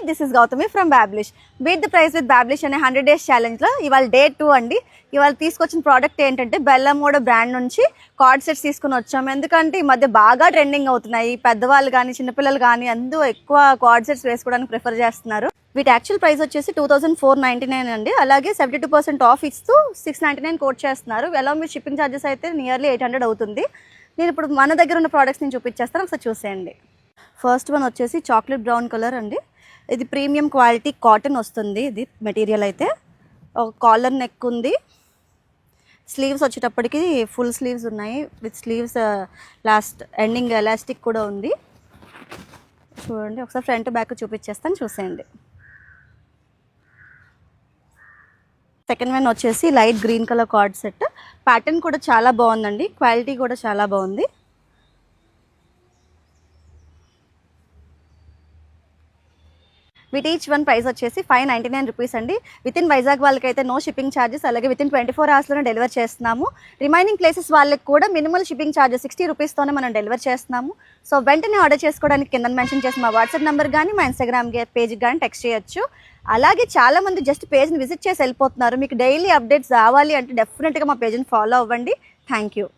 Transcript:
This is Gautami from బ్యాబ్లిష్. Beat the price with బ్యాబ్లిష్ అనే 100 days ఛాలెంజ్లో ఇవాళ డే 2 అండి. ఇవాళ తీసుకొచ్చిన ప్రోడక్ట్ ఏంటంటే బెల్లమోడ బ్రాండ్ నుంచి కార్డ్ సెట్స్ తీసుకుని వచ్చాము. ఎందుకంటే ఈ మధ్య బాగా ట్రెండింగ్ అవుతున్నాయి. పెద్దవాళ్ళు కానీ చిన్నపిల్లలు కానీ అందరూ ఎక్కువ కార్డ్ సెట్స్ వేసుకోవడానికి ప్రిఫర్ చేస్తున్నారు. వీటి యాక్చువల్ ప్రైస్ వచ్చేసి 2499 అండి. అలాగే 72% ఆఫ్ ఇస్తూ 699 కోట్ చేస్తున్నారు. ఎలా మీ షిప్పింగ్ ఛార్జెస్ అయితే నియర్లీ 800 అవుతుంది. నేను ఇప్పుడు మన దగ్గర ఉన్న ప్రోడక్ట్స్ నేను చూపించేస్తాను, ఒకసారి చూసేయండి. ఫస్ట్ వన్ వచ్చేసి చాక్లెట్ బ్రౌన్ కలర్ అండి. ఇది ప్రీమియం క్వాలిటీ కాటన్ వస్తుంది. ఇది మెటీరియల్ అయితే ఒక కాలర్ నెక్ ఉంది. స్లీవ్స్ వచ్చేటప్పటికి ఫుల్ స్లీవ్స్ ఉన్నాయి. With sleeves last ending elastic కూడా ఉంది. చూడండి, ఒకసారి ఫ్రంట్ బ్యాక్ చూపించేస్తాను, చూసేయండి. సెకండ్ వన్ వచ్చేసి light green colour card set. Pattern కూడా చాలా బాగుందండి, క్వాలిటీ కూడా చాలా బాగుంది. వీటి ఈచ్ వన్ ప్రైస్ వచ్చేసి 599 రూపీస్ అండి. విత్ ఇన్ వైజాగ్ వాళ్ళకైతే నో షిప్పింగ్ ఛార్జెస్, అలాగే విత్ ఇన్ 24 hours డెలివర్ చేస్తున్నాము. రిమైనింగ్ ప్లేసెస్ వాళ్ళకి కూడా మినిమల్ షిప్పింగ్ ఛార్జెస్ 60 రూపీస్తోనే మనం డెలివర్ చేస్తున్నాము. సో వెంటనే ఆర్డర్ చేసుకోవడానికి కింద మెన్షన్ చేసి మా వాట్సాప్ నెంబర్ కానీ మా ఇన్స్టాగ్రామ్ పేజ్కి కానీ టెక్స్ట్ చేయొచ్చు. అలాగే చాలామంది జస్ట్ పేజ్ని విజిట్ చేసి వెళ్ళిపోతున్నారు. మీకు డైలీ అప్డేట్స్ రావాలి అంటే డెఫినెట్గా మా పేజ్ని ఫాలో అవ్వండి. Thank you.